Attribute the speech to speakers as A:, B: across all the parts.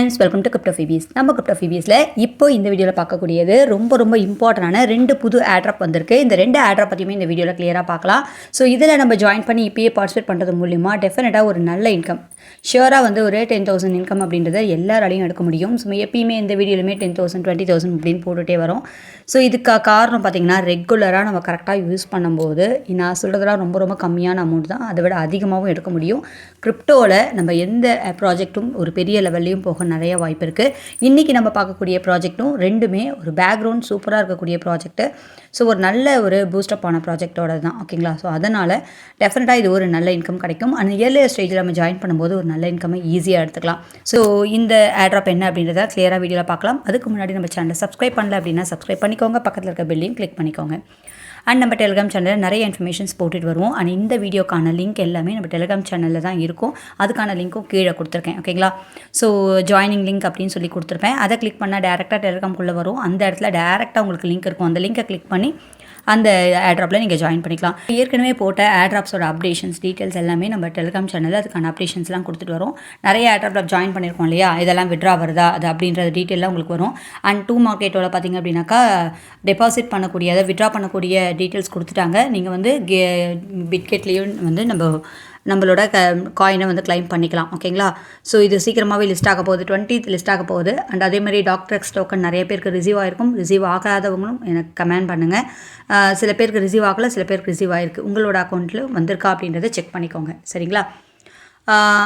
A: Friends, welcome to crypto ஃபிபிஸ். நம்ம crypto ஃபிபிஸில் இப்போ இந்த வீடியோவில் பார்க்கக்கூடியது ரொம்ப இம்பார்ட்டண்டான 2 புது ஆட்ராப் வந்திருக்கு. இந்த 2 ஆட்ராப் பற்றியுமே இந்த வீடியோவில் கிளியராக பார்க்கலாம். ஸோ இதில் நம்ம ஜாயின் பண்ணி இப்போயே பார்ட்டிசிபேட் பண்ணுறது மூலிமா டெஃபினட்டாக ஒரு நல்ல இன்கம், ஷியோராக வந்து ஒரு 10,000 இன்கம் அப்படின்றத எல்லாராலையும் எடுக்க முடியும். ஸோ எப்பயுமே இந்த வீடியோலுமே 10,000 20,000 அப்படின்னு போட்டுகிட்டே வரும். ஸோ இதுக்கு காரணம் பார்த்திங்கன்னா ரெகுலராக நம்ம கரெக்டாக யூஸ் பண்ணும்போது நான் சொல்கிறதுலாம் ரொம்ப கம்மியான அமௌண்ட் தான், அதை விட அதிகமாகவும் எடுக்க முடியும். கிரிப்டோவில் நம்ம எந்த ப்ராஜெக்ட்டும் ஒரு பெரிய லெவல்லையும் போக நிறைய வாய்ப்பு இருக்குது. இன்றைக்கி நம்ம பார்க்கக்கூடிய ப்ராஜெக்ட்டும் ரெண்டுமே ஒரு பேக்ரவுண்ட் சூப்பராக இருக்கக்கூடிய ப்ராஜெக்ட்டு. ஸோ ஒரு நல்ல ஒரு பூஸ்டப் ஆன ப்ராஜெக்டோட தான், ஓகேங்களா. ஸோ அதனால் டெஃபினட்டாக இது ஒரு நல்ல இன்கம் கிடைக்கும். அந்த ஏர்லியர் ஸ்டேஜில் நம்ம ஜாயின் பண்ணும்போது ஒரு நல்ல இன்கம்மை ஈஸியாக எடுத்துக்கலாம். ஸோ இந்த ஆட்ராப் என்ன அப்படின்றத கிளியராக வீடியோவில் பார்க்கலாம். அதுக்கு முன்னாடி நம்ம சேனலை சப்ஸ்கிரைப் பண்ணல அப்படின்னா சப்ஸ்கிரைப் பண்ணிக்கோங்க, பக்கத்தில் இருக்க பெல்லையும் கிளிக் பண்ணிக்கோங்க. அண்ட் நம்ம டெலிகிராம் சேனலில் நிறைய இன்ஃபர்மேஷன்ஸ் போட்டுட்டு வருவோம். அண்ட் இந்த வீடியோக்கான லிங்க் எல்லாமே நம்ம டெலிகிராம் சேனலில் தான் இருக்கும். அதுக்கான லிங்க்கும் கீழே கொடுத்துருக்கேன், ஓகேங்களா. ஸோ ஜாயினிங் லிங்க் அப்படின்னு சொல்லி கொடுத்துருப்பேன். அதை கிளிக் பண்ணால் டேரெக்டாக டெலிகிராம்குள்ளே வரும். அந்த இடத்துல டேரெக்டாக உங்களுக்கு லிங்க் இருக்கும். அந்த லிங்கை கிளிக் பண்ணி அந்த ஆட்ராப்பில் நீங்கள் ஜாயின் பண்ணிக்கலாம். ஏற்கனவே போட்ட ஆட்ராப்ஸோட அப்டேஷன்ஸ் டீட்டெயில்ஸ் எல்லாமே நம்ம டெலிகிராம் சேனலில் அதுக்கான அப்டேஷன்ஸ்லாம் கொடுத்துட்டு வரும். நிறைய ஆட்ராப்பில் ஜாயின் பண்ணியிருக்கோம் இல்லையா, இதெல்லாம் விட்ரா வருதா அது அப்படின்றது டீட்டெயிலாம் உங்களுக்கு வரும். அண்ட் டூ மார்க்கெட்டோட பார்த்திங்க அப்படின்னாக்கா டெபாசிட் பண்ணக்கூடிய அதை விட்ரா பண்ணக்கூடிய டீட்டெயில்ஸ் கொடுத்துட்டாங்க. நீங்கள் வந்து பிட்கெட்லேயும் வந்து நம்மளோட காயினை வந்து கிளைம் பண்ணிக்கலாம், ஓகேங்களா. ஸோ இது சீக்கிரமாகவே லிஸ்ட் ஆக போகுது, 20th லிஸ்ட் ஆக போகுது. அண்ட் அதேமாதிரி டாக்டர்ஸ் டோக்கன் நிறைய பேருக்கு ரிசீவ் ஆகிருக்கும். ரிசீவ் ஆகாதவங்களும் எனக்கு கமெண்ட் பண்ணுங்கள். சில பேருக்கு ரிசீவ் ஆகலை, சில பேருக்கு ரிசீவ் ஆகிருக்கு. உங்களோட அக்கௌண்ட்டில் வந்திருக்கா அப்படின்றத செக் பண்ணிக்கோங்க, சரிங்களா.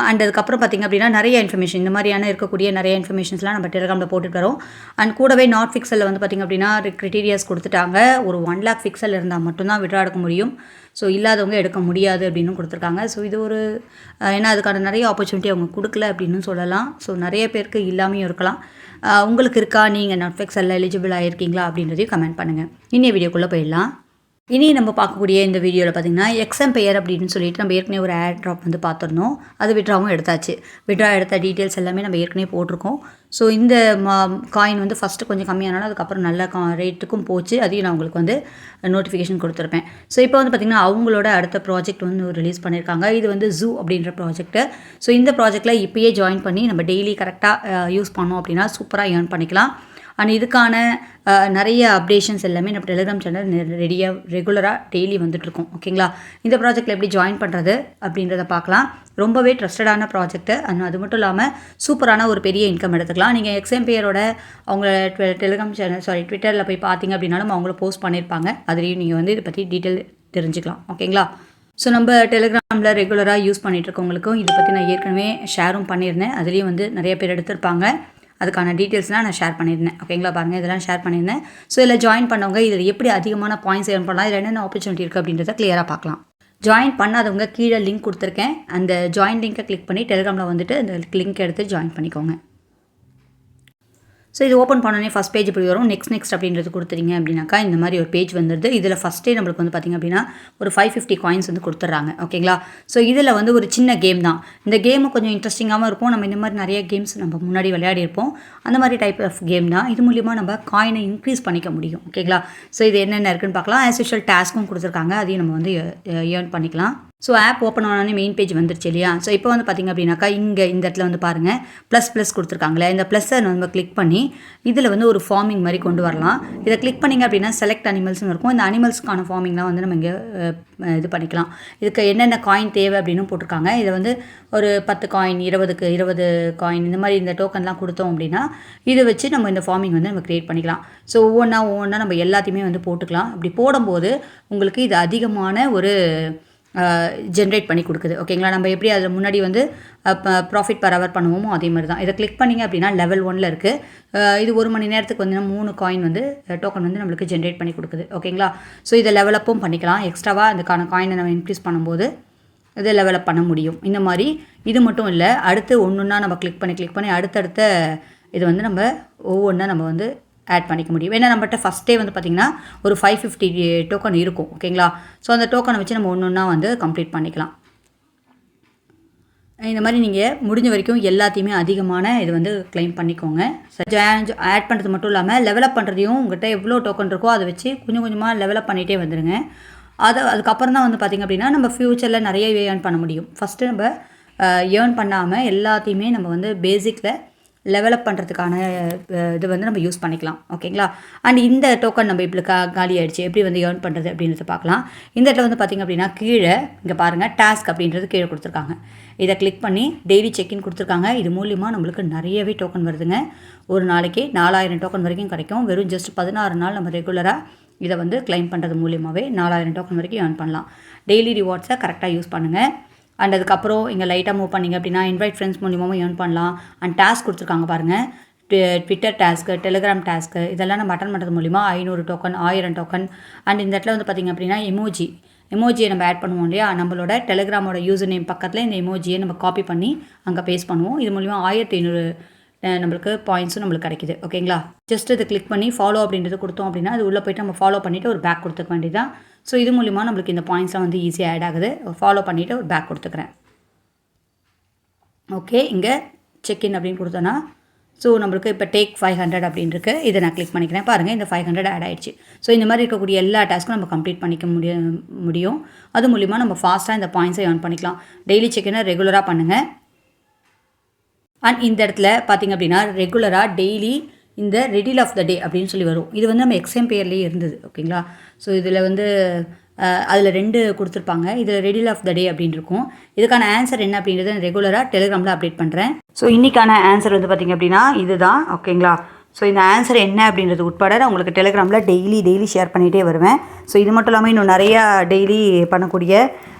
A: அண்ட் அதுக்கப்புறம் பார்த்திங்க அப்படின்னா நிறைய இன்ஃபர்மேஷன் இந்த மாதிரியான இருக்கக்கூடிய நிறைய இன்ஃபர்மேஷன்ஸ்லாம் நம்ம டெலிகிராமில் போட்டுட்டு வரோம். அண்ட் கூடவே நாட் ஃபிக்ஸலில் வந்து பார்த்திங்க அப்படின்னா க்ரிட்டீரியாஸ் கொடுத்துட்டாங்க. ஒரு 1 lakh ஃபிக்ஸல் இருந்தால் மட்டும்தான் விட்ரா எடுக்க முடியும். ஸோ இல்லாதவங்க எடுக்க முடியாது அப்படின்னு கொடுத்துருக்காங்க. ஸோ இது ஒரு ஏன்னா அதுக்கான நிறைய ஆப்பர்ச்சுனிட்டி அவங்க கொடுக்கல அப்படின்னு சொல்லலாம். ஸோ நிறைய பேருக்கு இல்லாமையும் இருக்கலாம். உங்களுக்கு இருக்கா, நீங்கள் நாட் ஃபிக்ஸலில் எலிஜிபிள் ஆகிருக்கீங்களா அப்படின்றதையும் கமெண்ட் பண்ணுங்கள். இன்னைய வீடியோக்குள்ளே போயிடலாம். இனி நம்ம பார்க்கக்கூடிய இந்த வீடியோவில் பார்த்திங்கன்னா எக்ஸம்பெயர் அப்படின்னு சொல்லிட்டு நம்ம ஏற்கனவே ஒரு ஆட்ராப் வந்து பார்த்துருந்தோம். அது விட்ராவும் எடுத்தாச்சு. விட்ரா எடுத்த டீட்டெயில்ஸ் எல்லாமே நம்ம ஏற்கனவே போட்டிருக்கோம். ஸோ இந்த காயின் வந்து ஃபஸ்ட்டு கொஞ்சம் கம்மியானாலும் அதுக்கப்புறம் நல்ல ரேட்டுக்கும் போச்சு. அதையும் நான் உங்களுக்கு வந்து நோட்டிஃபிகேஷன் கொடுத்துருப்பேன். ஸோ இப்போ வந்து பார்த்திங்கன்னா அவங்களோட அடுத்த ப்ராஜெக்ட் வந்து ரிலீஸ் பண்ணியிருக்காங்க. இது வந்து ஜூ அப்படின்ற ப்ராஜெக்ட்டு. ஸோ இந்த ப்ராஜெக்ட்டில் இப்போயே ஜாயின் பண்ணி நம்ம டெய்லி கரெக்டாக யூஸ் பண்ணோம் அப்படின்னா சூப்பராக ஏர்ன் பண்ணிக்கலாம். அண்ட் இதுக்கான நிறைய அப்டேஷன்ஸ் எல்லாமே நம்ம டெலிகிராம் சேனல் ரெகுலராக டெய்லி வந்துட்டுருக்கோம், ஓகேங்களா. இந்த ப்ராஜெக்ட்டில் எப்படி ஜாயின் பண்ணுறது அப்படின்றத பார்க்கலாம். ரொம்பவே ட்ரஸ்டடான ப்ராஜெக்ட்டு. அண்ட் அது மட்டும் இல்லாமல் சூப்பரான ஒரு பெரிய இன்கம் எடுத்துக்கலாம். நீங்கள் எக்ஸம்பெயரோட அவங்க டெலிகிராம் சேனல் ட்விட்டரில் போய் பார்த்தீங்க அப்படின்னாலும் அவங்கள போஸ்ட் பண்ணியிருப்பாங்க. அதுலேயும் நீங்கள் வந்து இதை பற்றி டீட்டெயில் தெரிஞ்சுக்கலாம், ஓகேங்களா. ஸோ நம்ம டெலிகிராமில் ரெகுலராக யூஸ் பண்ணிகிட்ருக்கவங்களுக்கும் இதை பற்றி நான் ஏற்கனவே ஷேரும் பண்ணியிருந்தேன். அதுலேயும் வந்து நிறைய பேர் எடுத்திருப்பாங்க. அதுக்கான டீட்டெயில்ஸ்லாம் நான் ஷேர் பண்ணியிருந்தேன், ஓகேங்களா. பாருங்கள், இதெல்லாம் ஷேர் பண்ணியிருந்தேன். ஸோ இதில் ஜாயின் பண்ணவங்க இதில் எப்படி அதிகமான பாயிண்ட்ஸ் ஏர்ன் பண்ணலாம், இதில் என்னென்ன ஆப்பர்ச்சுனிட்டி இருக்குது அப்படின்றத கிளியராக பார்க்கலாம். ஜாயின் பண்ணாதவங்க கீழே லிங்க் கொடுத்துருக்கேன். அந்த ஜாயின் லிங்கை கிளிக் பண்ணி டெலிகிராமில் வந்துட்டு அந்த லிங்க் எடுத்து ஜாயின் பண்ணிக்கோங்க. ஸோ இது ஓப்பன் பண்ணோன்னே ஃபஸ்ட் பேஜ் இப்படி வரும். நெக்ஸ்ட் அப்படின்றது கொடுத்துறீங்க அப்படின்னாக்கா இந்த மாதிரி ஒரு பேஜ் வந்துடுது. இதில் ஃபஸ்ட்டே நம்மளுக்கு வந்து பார்த்திங்க அப்படின்னா ஒரு 550 காயின்ஸ் வந்து கொடுத்துட்றாங்க, ஓகேங்களா. ஸோ இதில் வந்து ஒரு சின்ன கேம் தான். இந்த கேமு கொஞ்சம் இன்ட்ரெஸ்டிங்காகவும் இருக்கும். நம்ம இந்த மாதிரி நிறைய கேம்ஸ் நம்ம முன்னாடி விளையாடிருப்போம். அந்த மாதிரி டைப் ஆஃப் கேம் தான். இது மூலிமா நம்ம காயினை இன்க்ரீஸ் பண்ணிக்க முடியும், ஓகேங்களா. ஸோ இது என்னென்ன இருக்குன்னு பார்க்கலாம். ஆஸ் யூஷுவல் டாஸ்க்கும் கொடுத்துருக்காங்க, அதையும் நம்ம வந்து ஏர்ன் பண்ணிக்கலாம். ஸோ ஆப் ஓப்பன் ஆனோடனே மெயின் பேஜ் வந்துருச்சு இல்லையா. ஸோ இப்போ வந்து பார்த்திங்க அப்படின்னாக்கா இந்த இடத்துல வந்து பாருங்கள் ப்ளஸ் கொடுத்துருக்காங்களே. இந்த ப்ளஸ்ஸை நம்ம கிளிக் பண்ணி இதில் வந்து ஒரு ஃபார்மிங் மாதிரி கொண்டு வரலாம். இதை கிளிக் பண்ணிங்க அப்படின்னா செலக்ட் அனிமல்ஸ்னு இருக்கும். இந்த அனிமல்ஸ்க்கான ஃபார்மிங்லாம் வந்து நம்ம இங்கே இது பண்ணிக்கலாம். இதுக்கு என்னென்ன காயின் தேவை அப்படின்னு போட்டிருக்காங்க. இதை வந்து ஒரு 10 காயின், 20 காயின் இந்த மாதிரி இந்த டோக்கன்லாம் கொடுத்தோம் அப்படின்னா இதை வச்சு நம்ம இந்த ஃபார்மிங் வந்து நம்ம க்ரியேட் பண்ணிக்கலாம். ஸோ ஒவ்வொன்றா நம்ம எல்லாத்தையுமே வந்து போட்டுக்கலாம். அப்படி போடும்போது உங்களுக்கு இது அதிகமான ஒரு ஜென்ரேட் பண்ணி கொடுக்குது, ஓகேங்களா. நம்ம எப்படி அதில் முன்னாடி வந்து ப்ராஃபிட் பர் ஹவர் பண்ணுவோமோ அதே மாதிரி தான். இதை கிளிக் பண்ணிங்க அப்படின்னா லெவல் 1 இருக்குது. இது 1 மணி நேரத்துக்கு வந்து 3 காயின் வந்து டோக்கன் வந்து நம்மளுக்கு ஜென்ரேட் பண்ணி கொடுக்குது, ஓகேங்களா. ஸோ இதை லெவலப்பும் பண்ணிக்கலாம். எக்ஸ்ட்ராவாக அதுக்கான காயினை நம்ம இன்க்ரீஸ் பண்ணும்போது இதை லெவலப் பண்ண முடியும். இந்த மாதிரி இது மட்டும் இல்லை, அடுத்து ஒன்றுன்னா நம்ம கிளிக் பண்ணி அடுத்தடுத்த இது வந்து நம்ம ஒவ்வொன்றா நம்ம வந்து ஆட் பண்ணிக்க முடியும். ஏன்னா நம்மகிட்ட ஃபஸ்ட்டே வந்து பார்த்திங்கன்னா ஒரு 550 டோக்கன் இருக்கும், ஓகேங்களா. ஸோ அந்த டோக்கனை வச்சு நம்ம ஒன்றா வந்து கம்ப்ளீட் பண்ணிக்கலாம். இந்த மாதிரி நீங்கள் முடிஞ்ச வரைக்கும் எல்லாத்தையுமே அதிகமான இது வந்து கிளைம் பண்ணிக்கோங்க. ஆட் பண்ணுறது மட்டும் இல்லாமல் லெவலப் பண்ணுறதையும் உங்கள்கிட்ட எவ்வளோ டோக்கன் இருக்கோ அதை வச்சு கொஞ்சம் கொஞ்சமாக லெவலப் பண்ணிகிட்டே வந்துடுங்க. அதுக்கப்புறம் தான் வந்து பார்த்திங்க அப்படின்னா நம்ம ஃப்யூச்சரில் நிறைய ஏர்ன் பண்ண முடியும். ஃபஸ்ட்டு நம்ம ஏர்ன் பண்ணாமல் எல்லாத்தையுமே நம்ம வந்து பேசிக்கில் லெவலப் பண்ணுறதுக்கான இது வந்து நம்ம யூஸ் பண்ணிக்கலாம். ஓகேங்களா? அண்ட் இந்த டோக்கன் நம்ம இப்படி காலி ஆகிடுச்சு, எப்படி வந்து ஏர்ன் பண்ணுறது அப்படின்றத பார்க்கலாம். இந்த இடத்துல வந்து பார்த்திங்க அப்படின்னா கீழே இங்கே பாருங்கள் டாஸ்க் அப்படின்றது கீழே கொடுத்துருக்காங்க. இதை கிளிக் பண்ணி டெய்லி செக்இன் கொடுத்துருக்காங்க. இது மூலிமா நம்மளுக்கு நிறையவே டோக்கன் வருதுங்க. ஒரு நாளைக்கு 4000 டோக்கன் வரைக்கும் கிடைக்கும். வெறும் ஜஸ்ட் 16 நாள் நம்ம ரெகுலராக இதை வந்து கிளைம் பண்ணுறது மூலியமாகவே 4000 டோக்கன் வரைக்கும் ஏர்ன் பண்ணலாம். டெய்லி ரிவார்ட்ஸை கரெக்டாக யூஸ் பண்ணுங்கள். அண்ட் அதுக்கப்புறம் இங்கே லைட்டாக மூவ் பண்ணிங்க அப்படின்னா இன்வைட் ஃப்ரெண்ட்ஸ் மூலியமாகவும் ஏர்ன் பண்ணலாம். அண்ட் டாஸ்க் கொடுத்துருக்காங்க பாருங்கள், ட்விட்டர் டாஸ்க்கு, டெலிகிராம் டாஸ்க்கு, இதெல்லாம் நம்ம அட்டன் பண்ணுறது மூலிமா 500 டோக்கன், 1000 டோக்கன். அண்ட் இந்த இடத்துல வந்து பார்த்திங்க அப்படின்னா எமோஜியை நம்ம ஆட் பண்ணுவோம் இல்லையா, நம்மளோட டெலிகிராமோட யூசர் நேம் பக்கத்தில் இந்த எமோஜியை நம்ம காப்பி பண்ணி அங்கே பேஸ்ட் பண்ணுவோம். இது மூலிமா 1500 நம்மளுக்கு பாயிண்ட்ஸும் நம்மளுக்கு கிடைக்குது. ஓகேங்களா? ஜஸ்ட் இதை கிளிக் பண்ணி ஃபாலோ அப்படின்றது கொடுத்தோம் அப்படின்னா அது உள்ளே போய்ட்டு நம்ம ஃபாலோ பண்ணிவிட்டு ஒரு பேக் கொடுத்துக்க வேண்டியதான். ஸோ இது மூலிமா நம்மளுக்கு இந்த பாயிண்ட்ஸ்லாம் வந்து ஈஸியாக ஆட் ஆகுது. ஃபாலோ பண்ணிவிட்டு ஒரு பேக் கொடுத்துக்கிறேன். ஓகே, இங்கே செக்இன் அப்படின்னு கொடுத்தோன்னா ஸோ நம்மளுக்கு இப்போ டேக் 500 அப்படின்னு இருக்குது. இதை நான் கிளிக் பண்ணிக்கிறேன். பாருங்கள், இந்த 500 ஆட் ஆகிடுச்சு. ஸோ இந்த மாதிரி இருக்கக்கூடிய எல்லா டாஸ்க்கும் நம்ம கம்ப்ளீட் பண்ணிக்க முடியும். அது மூலிமா நம்ம ஃபாஸ்ட்டாக இந்த பாயிண்ட்ஸை ஏர்ன் பண்ணிக்கலாம். டெய்லி செக்இனை ரெகுலராக பண்ணுங்கள். அண்ட் இந்த இடத்துல பார்த்திங்க அப்படின்னா ரெகுலராக டெய்லி இந்த ரெடில் ஆஃப் த டே அப்படின்னு சொல்லி வரும். இது வந்து நம்ம எக்ஸாம் பேர்லேயே இருந்தது. ஓகேங்களா? ஸோ இதில் வந்து அதில் 2 கொடுத்துருப்பாங்க. இதில் ரெடில் ஆஃப் த டே அப்படின்னு இருக்கும். இதுக்கான ஆன்சர் என்ன அப்படின்றத நான் ரெகுலராக டெலிகிராமில் அப்டேட் பண்ணுறேன். ஸோ இன்றைக்கான ஆன்சர் வந்து பார்த்திங்க அப்படின்னா இதுதான். ஓகேங்களா? ஸோ இந்த ஆன்சர் என்ன அப்படின்றது உட்பட நான் உங்களுக்கு டெலிகிராமில் டெய்லி ஷேர் பண்ணிகிட்டே வருவேன். ஸோ இது மட்டும் இல்லாமல் இன்னும் நிறையா டெய்லி பண்ணக்கூடிய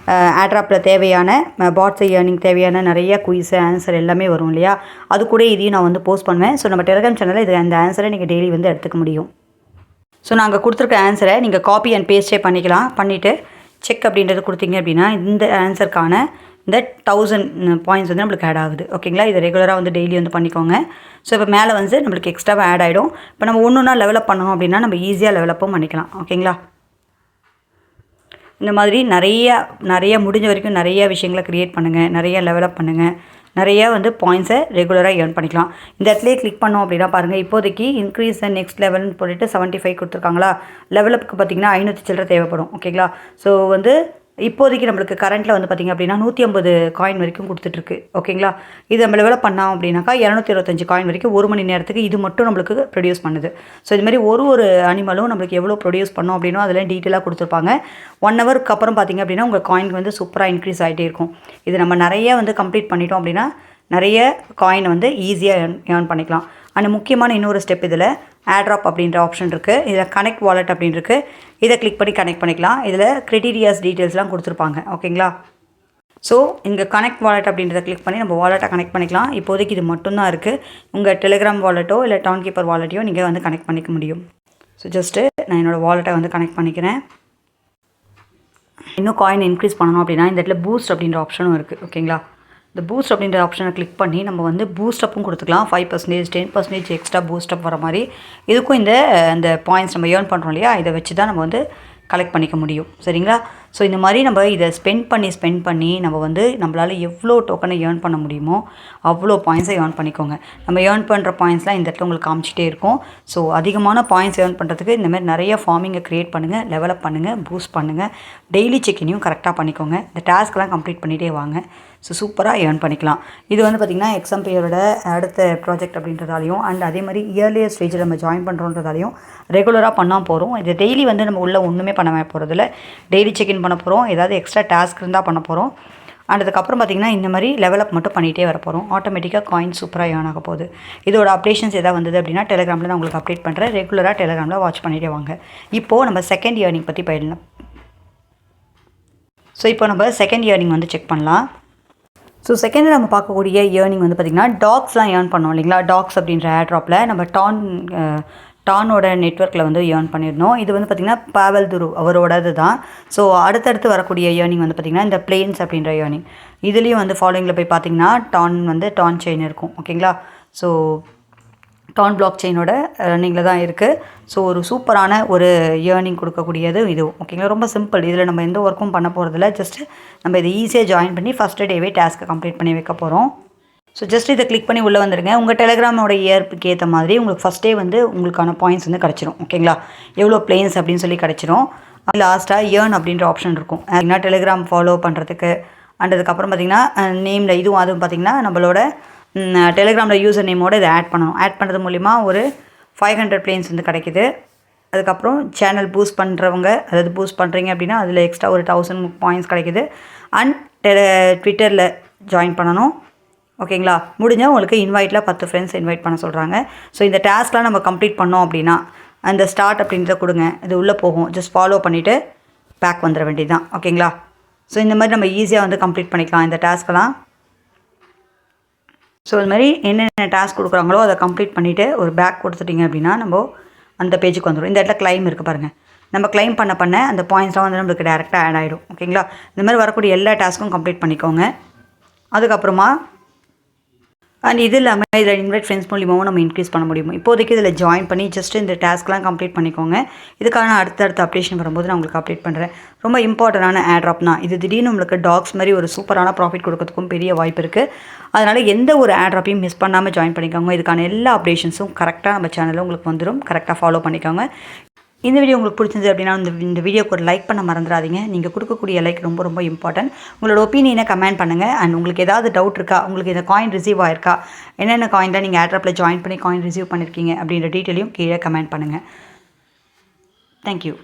A: ஆட்ராப்பில் தேவையான பாட்ஸ் ஏர்னிங் தேவையான நிறைய குயிஸ் ஆன்சர் எல்லாமே வரும் இல்லையா, அது கூட இதையும் நான் வந்து போஸ்ட் பண்ணுவேன். ஸோ நம்ம டெலிகிராம் சேனலில் இது அந்த ஆன்சரை நீங்கள் டெய்லி வந்து எடுத்துக்க முடியும். ஸோ நாங்கள் கொடுத்துருக்க ஆன்சரை நீங்கள் காப்பி அண்ட் பேஸ்டே பண்ணிக்கலாம். பண்ணிவிட்டு செக் அப்படின்றது கொடுத்தீங்க அப்படின்னா இந்த ஆன்சருக்கான இந்த 1000 பாயிண்ட்ஸ் வந்து நம்மளுக்கு ஆட் ஆகுது. ஓகேங்களா? இதை ரெகுலராக வந்து டெய்லி வந்து பண்ணிக்கோங்க. ஸோ இப்போ மேலே வந்து நம்மளுக்கு எக்ஸ்ட்ராவாக ஆட் ஆகிடும். இப்போ நம்ம ஒன்றுனா டெவலப் பண்ணணும் அப்படின்னா நம்ம ஈஸியாக டெவலப்பும் பண்ணிக்கலாம். ஓகேங்களா? இந்த மாதிரி நிறைய முடிஞ்ச வரைக்கும் நிறைய விஷயங்களை க்ரியேட் பண்ணுங்கள், நிறைய டெவலப் பண்ணுங்கள், நிறையா வந்து பாயிண்ட்ஸை ரெகுலராக ஏர்ன் பண்ணிக்கலாம். இந்த இடத்துலேயே கிளிக் பண்ணோம் அப்படின்னா பாருங்கள், இப்போதைக்கு இன்க்ரீஸ் நெக்ஸ்ட் லெவல்னு போட்டுட்டு 75 கொடுத்துருக்காங்களா. லெவலப்புக்கு பார்த்திங்கன்னா 500 சில்லரை தேவைப்படும். ஓகேங்களா? ஸோ வந்து இப்போதைக்கு நம்மளுக்கு கரண்ட்டில் வந்து பார்த்திங்க அப்படின்னா 150 காயின் வரைக்கும் கொடுத்துட்ருக்கு. ஓகேங்களா? இது நம்ம டெவலப் பண்ணோம் அப்படின்னாக்கா 225 காயின் வரைக்கும் 1 மணி நேரத்துக்கு இது மட்டும் நம்மளுக்கு ப்ரொடியூஸ் பண்ணுது. ஸோ இதுமாதிரி ஒரு அனிமலும் நம்மளுக்கு எவ்வளோ ப்ரொடியூஸ் பண்ணோம் அப்படின்னா அதில் டீட்டெயிலாக கொடுத்துருப்பாங்க. 1 ஹவருக்கு அப்புறம் பார்த்திங்க அப்படின்னா உங்கள் காயின் வந்து சூப்பராக இன்க்ரீஸ் ஆகிட்டே இருக்கும். இது நம்ம நிறைய வந்து கம்ப்ளீட் பண்ணிட்டோம் அப்படின்னா நிறைய காயின் வந்து ஈஸியாக ஏர்ன் பண்ணிக்கலாம். அண்ட் முக்கியமான இன்னொரு ஸ்டெப் இதில் ஆட்ராப் அப்படின்ற ஆப்ஷன் இருக்குது. இதில் கனெக்ட் வாலெட் அப்படின்னு இருக்குது. இதை கிளிக் பண்ணி கனெக்ட் பண்ணிக்கலாம். இதில் கிரைட்டீரியாஸ் டீட்டெயில்ஸ்லாம் கொடுத்துருப்பாங்க. ஓகேங்களா? ஸோ இங்கே கனெக்ட் வாலெட் அப்படின்றத கிளிக் பண்ணி நம்ம வாலெட்டை கனெக்ட் பண்ணிக்கலாம். இப்போதைக்கு இது மட்டும்தான் இருக்குது. உங்கள் டெலிகிராம் வாலெட்டோ இல்லை டவுன் கீப்பர் வாலெட்டையோ நீங்கள் வந்து கனெக்ட் பண்ணிக்க முடியும். ஸோ ஜஸ்ட்டு நான் என்னோடய வாலெட்டை வந்து கனெக்ட் பண்ணிக்கிறேன். இன்னும் காயின் இன்க்ரீஸ் பண்ணணும் அப்படின்னா இந்த இடத்துல பூஸ்ட் அப்படின்ற ஆப்ஷனும் இருக்குது. ஓகேங்களா? இந்த பூஸ்ட் அப்படின்ற ஆப்ஷனை கிளிக் பண்ணி நம்ம வந்து பூஸ்டப்பும் கொடுத்துக்கலாம். 5%, 10% எக்ஸ்ட்ரா பூஸ்டப் வர மாதிரி. இதுக்கும் இந்த பாயிண்ட்ஸ் நம்ம ஏர்ன் பண்ணுறோம் இல்லையா, இதை வச்சு தான் நம்ம வந்து கலெக்ட் பண்ணிக்க முடியும். சரிங்களா? ஸோ இந்த மாதிரி நம்ம இதை ஸ்பெண்ட் பண்ணி நம்ம வந்து நம்மளால் எவ்வளோ டோக்கனை ஏர்ன் பண்ண முடியுமோ அவ்வளோ பாயிண்ட்ஸை ஏர்ன் பண்ணிக்கோங்க. நம்ம ஏர்ன் பண்ணுற பாயிண்ட்ஸ்லாம் இந்த இடத்துல உங்களுக்கு காமிச்சிட்டே இருக்கும். ஸோ அதிகமான பாயிண்ட்ஸ் ஏர்ன் பண்ணுறதுக்கு இந்தமாதிரி நிறைய ஃபார்மிங்கை க்ரியேட் பண்ணுங்கள், டெவலப் பண்ணுங்கள், பூஸ்ட் பண்ணுங்கள். டெய்லி செக்கினையும் கரெக்டாக பண்ணிக்கோங்க. இந்த டாஸ்க்லாம் கம்ப்ளீட் பண்ணிகிட்டே வாங்க. ஸோ சூப்பராக ஏர்ன் பண்ணிக்கலாம். இது வந்து பார்த்திங்கன்னா எக்ஸாம் பேரோட அடுத்த ப்ராஜெக்ட் அப்படின்றதாலையும் அண்ட் அதே மாதிரி இயர்லியர் ஸ்டேஜில் நம்ம ஜாயின் பண்ணுறோன்றதாலையும் ரெகுலராக பண்ணால் போகிறோம். இது டெய்லி வந்து நம்ம உள்ளே ஒன்றுமே பண்ண போகிறதில்ல. டெய்லி செக்இன் பண்ண போகிறோம். ஏதாவது எக்ஸ்ட்ரா டாஸ்க் இருந்தால் பண்ண போகிறோம். அண்ட் அதுக்கப்புறம் பார்த்திங்கன்னா இந்த மாதிரி லெவலப் மட்டும் பண்ணிகிட்டே வர போகிறோம். ஆட்டோமேட்டிக்காக காயின் சூப்பராக ஏர்ன் ஆக போகுது. இதோட அப்டேஷன்ஸ் எதாவது வந்தது அப்படின்னா டெலிகிராமில் நான் உங்களுக்கு அப்டேட் பண்ணுறேன். ரெகுலராக டெலிகிராமில் வாட்ச் பண்ணிகிட்டே வாங்க. இப்போது நம்ம செகண்ட் இயர்னிங் பற்றி போயிடலாம். ஸோ இப்போ நம்ம செகண்ட் இயர்னிங் வந்து செக் பண்ணலாம். ஸோ செகண்டில் நம்ம பார்க்கக்கூடிய ஏர்னிங் வந்து பார்த்திங்கன்னா டாக்ஸ்லாம் ஏர்ன் பண்ணோம் இல்லைங்களா. டாக்ஸ் அப்படின்ற ஆட்ராப்பில் நம்ம டானோட நெட்வொர்க்கில் வந்து ஏர்ன் பண்ணியிருந்தோம். இது வந்து பார்த்திங்கன்னா பாவல் துரு அவரோடது தான். ஸோ அடுத்தடுத்து வரக்கூடிய ஏர்னிங் வந்து பார்த்திங்கன்னா இந்த பிளேன்ஸ் அப்படின்ற ஏர்னிங். இதுலேயும் வந்து ஃபாலோயிங்கில் போய் பார்த்திங்கன்னா டான் செயின் இருக்கும். ஓகேங்களா? ஸோ டான் பிளாக் செயினோட ஏர்னிங்கில் தான் இருக்குது. ஸோ ஒரு சூப்பரான ஒரு ஏர்னிங் கொடுக்கக்கூடியது இது. ஓகேங்களா? ரொம்ப சிம்பிள். இதில் நம்ம எந்த ஒர்க்கும் பண்ண போகிறதில்ல. ஜஸ்ட்டு நம்ம இதை ஈஸியாக ஜாயின் பண்ணி ஃபஸ்ட்டு டேவே டாஸ்க்கை கம்ப்ளீட் பண்ணி வைக்க போகிறோம். ஸோ ஜஸ்ட் இதை கிளிக் பண்ணி உள்ளே வந்துடுங்க. உங்கள் டெலிகிராமோட இயர்ப்புக்கு ஏற்ற மாதிரி உங்களுக்கு ஃபஸ்ட்டே வந்து உங்களுக்கான பாயிண்ட்ஸ் வந்து கிடச்சிரும். ஓகேங்களா? எவ்வளோ பிளேன்ஸ் அப்படின்னு சொல்லி கிடச்சிரும். லாஸ்ட்டாக ஏர்ன் அப்படின்ற ஆப்ஷன் இருக்கும். டெலிகிராம் ஃபாலோ பண்ணுறதுக்கு அண்ட் அதுக்கப்புறம் பார்த்திங்கன்னா நேமில் அதுவும் பார்த்திங்கன்னா நம்மளோட டெலிகிராமில் யூசர் நேமோடு இதை ஆட் பண்ணணும். ஆட் பண்ணுறது மூலிமா ஒரு 500 பிளேன்ஸ் வந்து கிடைக்குது. அதுக்கப்புறம் சேனல் பூஸ்ட் பண்ணுறவங்க, அதாவது பூஸ்ட் பண்ணுறீங்க அப்படின்னா அதில் எக்ஸ்ட்ரா ஒரு 1000 பாயிண்ட்ஸ் கிடைக்குது. அண்ட் ட்விட்டரில் ஜாயின் பண்ணணும். ஓகேங்களா? முடிஞ்சால் உங்களுக்கு இன்வைட்டில் 10 ஃப்ரெண்ட்ஸ் இன்வைட் பண்ண சொல்கிறாங்க. ஸோ இந்த டாஸ்க்லாம் நம்ம கம்ப்ளீட் பண்ணோம் அப்படின்னா அந்த ஸ்டார்ட் அப்படின்றத கொடுங்க. இது உள்ளே போகும். ஜஸ்ட் ஃபாலோ பண்ணிவிட்டு பேக் வந்துட வேண்டியது தான். ஓகேங்களா? ஸோ இந்த மாதிரி நம்ம ஈஸியாக வந்து கம்ப்ளீட் பண்ணிக்கலாம் இந்த டாஸ்க்கெல்லாம். ஸோ இது மாதிரி என்னென்ன டாஸ்க் கொடுக்குறாங்களோ அதை கம்ப்ளீட் பண்ணிவிட்டு ஒரு பேக் கொடுத்துட்டிங்க அப்படின்னா நம்ம அந்த பேஜுக்கு வந்துடும். இந்த இடத்துல கிளைம் இருக்குது பாருங்கள். நம்ம கிளைம் பண்ண அந்த பாயிண்ட்ஸ்லாம் வந்து நம்மளுக்கு டேரெக்டாக ஆட் ஆகிடும். ஓகேங்களா? இந்த மாதிரி வரக்கூடிய எல்லா டாஸ்க்கும் கம்ப்ளீட் பண்ணிக்கோங்க. அதுக்கப்புறமா அண்ட் இது இல்லாமல் இதில் இன்வைட் ஃப்ரெண்ட்ஸ் மூலியமாகவும் நம்ம இன்க்ரீஸ் பண்ண முடியும். இப்போதைக்கு இதில் ஜாயின் பண்ணி ஜஸ்ட் இந்த டாஸ்க்லாம் கம்ப்ளீட் பண்ணிக்கோங்க. இதுக்கான அடுத்தடுத்த அப்டேஷன் வரும்போது நான் உங்களுக்கு அப்டேட் பண்ணுறேன். ரொம்ப இம்பார்ட்டண்டான ஆட்ராப் தான் இது. திடீர்னு உங்களுக்கு டாக்ஸ் மாதிரி ஒரு சூப்பரான ப்ராஃபிட் கொடுக்கறதுக்கும் பெரிய வாய்ப்பு இருக்குது. அதனால் எந்த ஒரு ஆட்ராப்பையும் மிஸ் பண்ணாமல் ஜாயின் பண்ணிக்கோங்க. இதுக்கான எல்லா அப்டேஷன்ஸும் கரெக்டாக நம்ம சேனலில் உங்களுக்கு வந்துடும். கரெக்டாக ஃபாலோ பண்ணிக்கோங்க. இந்த வீடியோ உங்களுக்கு பிடிச்சிருந்தது அப்படின்னா இந்த வீடியோக்கு ஒரு லைக் பண்ண மறந்துடாதீங்க. நீங்கள் கொடுக்கக்கூடிய லைக் ரொம்ப ரொம்ப இம்பார்ட்டன்ட். உங்களோட ஒப்பீனியனை கமெண்ட் பண்ணுங்கள். அண்ட் உங்களுக்கு ஏதாவது டவுட் இருக்கா, உங்களுக்கு இந்த காயின் ரிசீவ் ஆயிருக்கா, என்னென்ன காயினில் நீங்கள் ஆட்ராப்பில் ஜாயின் பண்ணி காயின் ரிசீவ் பண்ணியிருக்கீங்க அப்படின்ற டீட்டெயிலையும் கீழே கமெண்ட் பண்ணுங்கள். தேங்க்யூ.